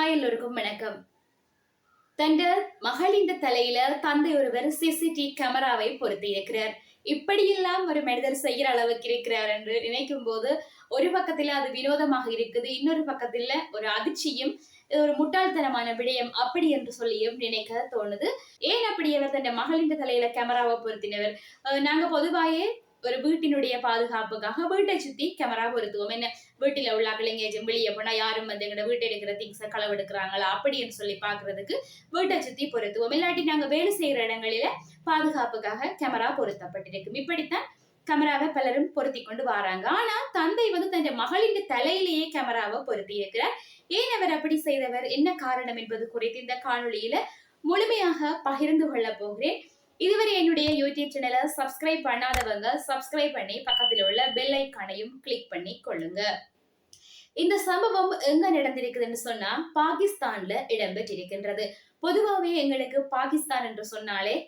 Hi எல்லோருக்கும் வணக்கம். தந்த மகளின் தலையில தந்தை ஒருவர் சிசிடிவி கேமராவை பொருத்தி இருக்கிறார். இப்படியெல்லாம் ஒரு மனிதர் செய்கிற அளவுக்கு இருக்கிறார் என்று நினைக்கும் போது ஒரு பக்கத்துல அது வினோதமாக இருக்குது, இன்னொரு பக்கத்துல ஒரு அதிர்ச்சியும் ஒரு முட்டாள்தனமான விடயம் அப்படி என்று சொல்லியும் நினைக்க தோணுது. ஏன் அப்படி அவர் தன் மகளின் தலையில கேமராவை பொருத்தினவர்? நாங்க பொதுவாயே ஒரு வீட்டினுடைய பாதுகாப்புக்காக வீட்டை சுத்தி கேமரா பொருத்துவோம். என்ன வீட்டில உள்ள எங்கேயாச்சும் வெளியே போனா யாரும் வந்து எங்களோட வீட்டை இருக்கிற திங்ஸை களவெடுக்கிறாங்களா அப்படின்னு சொல்லி பாக்குறதுக்கு வீட்டை சுத்தி பொருத்துவோம். இல்லாட்டி நாங்க வேலை செய்யற இடங்களில பாதுகாப்புக்காக கேமரா பொருத்தப்பட்டிருக்கும். இப்படித்தான் கேமராவை பலரும் பொருத்தி கொண்டு வராங்க. ஆனா தந்தை வந்து தன் மகளின் தலையிலேயே கேமராவை பொருத்தி இருக்கிறார். ஏன் அவர் அப்படி செய்தவர், என்ன காரணம் என்பது குறித்து இந்த காணொளியில முழுமையாக பகிர்ந்து கொள்ள போகிறேன். இதுவரை என்னுடைய யூடியூப் சேனலை சப்ஸ்கிரைப் பண்ணாதவங்க சப்ஸ்கிரைப் பண்ணி பக்கத்தில் உள்ள பெல் ஐக்கானையும் கிளிக் பண்ணி கொள்ளுங்க. இந்த சம்பவம் எங்க நடந்திருக்குதுன்னு சொன்னா பாகிஸ்தான்ல இடம்பெற்றிருக்கின்றது. பொதுவாகவே எங்களுக்கு பாகிஸ்தான் என்று சொன்னாலே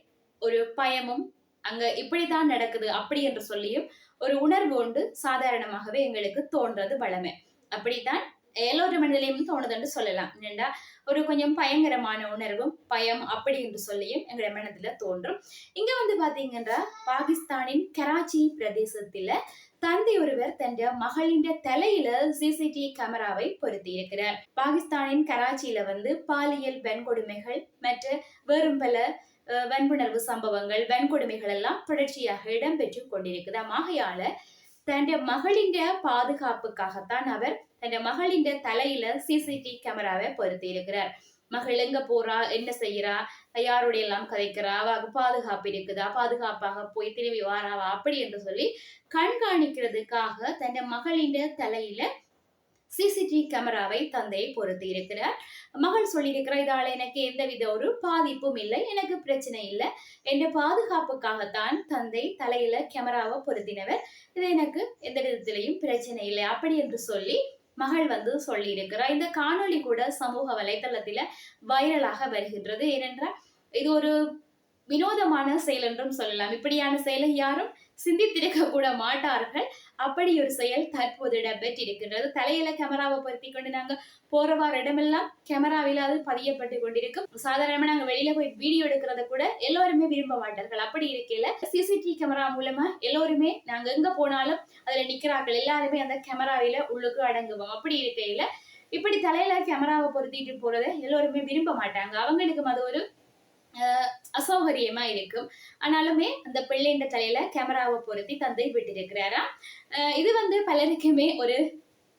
ஒரு பயமும், அங்க இப்படித்தான் நடக்குது அப்படி என்று சொல்லியும் ஒரு உணர்வு உண்டு சாதாரணமாகவே எங்களுக்கு தோன்றது வளமை. அப்படித்தான் எல்லோரு மனிதனையும் தோணுதுன்னு சொல்லலாம். என்னண்டா ஒரு கொஞ்சம் பயங்கரமான உணர்வும் பயம் அப்படி என்று சொல்லியும் எங்களுடைய மனத்துல தோன்றும். இங்க வந்து பாத்தீங்கன்னா பாகிஸ்தானின் கராச்சி பிரதேசத்துல தந்தை ஒருவர் தன் மகளின் தலையில சிசிடிவி கேமராவை பொருத்தி இருக்கிறார். பாகிஸ்தானின் கராச்சியில வந்து பாலியல் வன்கொடுமைகள் மற்றும் வேறும் பல வன்புணர்வு சம்பவங்கள் வன்கொடுமைகள் எல்லாம் தொடர்ச்சியாக இடம்பெற்று கொண்டிருக்குது. ஆகையால தன் மகளின் பாதுகாப்புக்காகத்தான் அவர் தன் மகளின் தலையில சிசிடிவி கேமராவை பொருத்தி இருக்கிறார். மகள் எங்க போறா, என்ன செய்யறா, யாருடைய எல்லாம் கதைக்கிறா, அவ பாதுகாப்பு இருக்குதா, பாதுகாப்பாக போய் திரும்பி வாராவா அப்படி என்று சொல்லி கண்காணிக்கிறதுக்காக தன் மகளின் தலையில சிசிடிவி கேமராவை தந்தை பொருத்தி இருக்கிறார். மகள் சொல்லியிருக்கிறார், இதால எனக்கு எந்தவித ஒரு பாதிப்பும் இல்லை, எனக்கு பிரச்சனை இல்லை, என்ற பாதுகாப்புக்காகத்தான் தந்தை தலையில கேமராவை பொருத்தினவர், இது எனக்கு எந்த விதத்திலையும் பிரச்சனை இல்லை அப்படி என்று சொல்லி மகள் வந்து சொல்லி இருக்கிறார். இந்த காணொளி கூட சமூக வலைதளத்தில வைரலாக வருகின்றது. ஏனென்றால் இது ஒரு வினோதமான செயல் என்றும் சொல்லலாம். இப்படியான செயலை யாரும் சிந்தித்திருக்க கூட மாட்டார்கள். அப்படி ஒரு செயல் தற்போது இடம்பெற்றிருக்கின்றது. தலையில கேமராவை பொருத்தி கொண்டு நாங்க போறவாறு இடமெல்லாம் கேமராவில் அது பதியப்பட்டு கொண்டிருக்கும். சாதாரணமா நாங்க வெளியில போய் வீடியோ எடுக்கிறத கூட எல்லோருமே விரும்ப மாட்டார்கள். அப்படி இருக்கையில சிசிடிவி கேமரா மூலமா எல்லோருமே நாங்க எங்க போனாலும் அதுல நிக்கிறார்கள் எல்லாருமே அந்த கேமராவில உள்ளுக்கு அடங்குவோம். அப்படி இருக்கையில இப்படி தலையில கேமராவை பொருத்திட்டு போறதை எல்லோருமே விரும்ப மாட்டாங்க. அவங்களுக்கும் அது ஒரு அசௌகரியமா இருக்கும். ஆனாலுமே அந்த பிள்ளைன்ற தலையில கேமராவை பொருத்தி தந்தை விட்டிருக்கிறாரா. இது வந்து பலருக்குமே ஒரு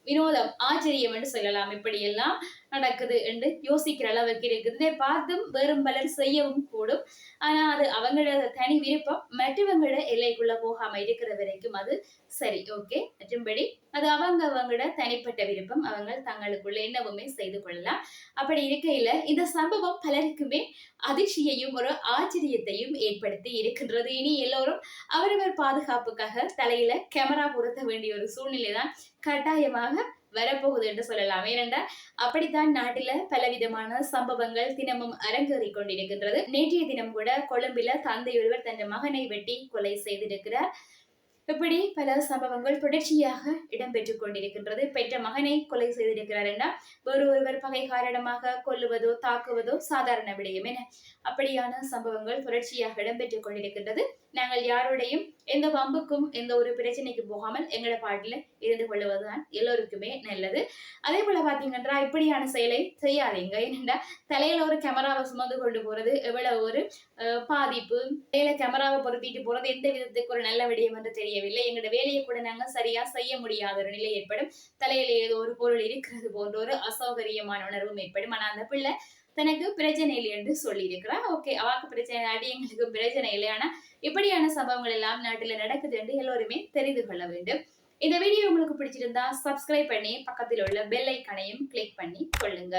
வினோதம், ஆச்சரியம் என்று சொல்லலாம். இப்படி எல்லாம் நடக்குது என்று யோசிக்கிற அளவுக்கு இருக்குது. இதை பார்த்தும் வேறும் பலர் செய்யவும் கூடும். ஆனா அது அவங்களோட தனி விருப்பம். மற்றவங்களோட எல்லைக்குள்ள போகாம இருக்கிற வரைக்கும் அது சரி, ஓகே. மற்றும்படி அது அவங்களோட தனிப்பட்ட விருப்பம். அவங்க தங்களுக்குள்ள என்னவுமே செய்து கொள்ளலாம். அப்படி இருக்கையில இந்த சம்பவம் பலருக்குமே அதிர்ச்சியையும் ஒரு ஆச்சரியத்தையும் ஏற்படுத்தி இருக்கின்றது. இனி எல்லோரும் அவரவர் பாதுகாப்புக்காக தலையில கேமரா பொருத்த வேண்டிய ஒரு சூழ்நிலை தான் கட்டாயமாக வரப்போகுது என்று சொல்லலாம். ஏனென்றால் அப்படித்தான் நாட்டில பலவிதமான சம்பவங்கள் தினமும் அரங்கேறிக் கொண்டிருக்கின்றது. நேற்றைய தினம் கூட கொழும்பில தந்தை ஒருவர் தன் மகனை வெட்டி கொலை செய்திருக்கிறார். இப்படி பல சம்பவங்கள் தொடர்ச்சியாக இடம்பெற்றுக் கொண்டிருக்கின்றது. பெற்ற மகனை கொலை செய்திருக்கிறார் என்றால் வேறு ஒருவர் பகை காரணமாக கொல்லுவதோ தாக்குவதோ சாதாரண விடயம் என அப்படியான சம்பவங்கள் தொடர்ச்சியாக இடம்பெற்றுக் கொண்டிருக்கின்றது. நாங்கள் யாருடையும் எந்த வம்புக்கும் எந்த ஒரு பிரச்சனைக்கு போகாமல் எங்களோட பாட்டில இருந்து கொள்ளுவதுதான் எல்லோருக்குமே நல்லது. அதே போல பாத்தீங்கன்னா இப்படியான செயலை செய்யாதீங்க. ஏனென்றா தலையில ஒரு கேமராவை சுமந்து கொண்டு போறது எவ்வளவு ஒரு பாதிப்பு. தலையில கேமராவை பொருத்திட்டு போறது எந்த விதத்துக்கு ஒரு நல்ல விடயம் என்று தெரியவில்லை. எங்களோட வேலையை கூட நாங்க சரியா செய்ய முடியாத ஒரு நிலை ஏற்படும். தலையில ஏதோ ஒரு பொருள் இருக்கிறது போன்ற ஒரு அசௌகரியமான உணர்வும் ஏற்படும். ஆனா அந்த பிள்ளை தனக்கு பிரச்சனை இல்லை என்று சொல்லி இருக்கிறா. ஓகே, அவாக்கு பிரச்சனை ஆடி எங்களுக்கு பிரச்சனை இல்லை. ஆனா இப்படியான சம்பவங்கள் எல்லாம் நாட்டுல நடக்குது என்று எல்லோருமே தெரிந்து கொள்ள வேண்டும். இந்த வீடியோ உங்களுக்கு பிடிச்சிருந்தா சப்ஸ்கிரைப் பண்ணி பக்கத்தில் உள்ள பெல் ஐக்கானையும் கிளிக் பண்ணி கொள்ளுங்க.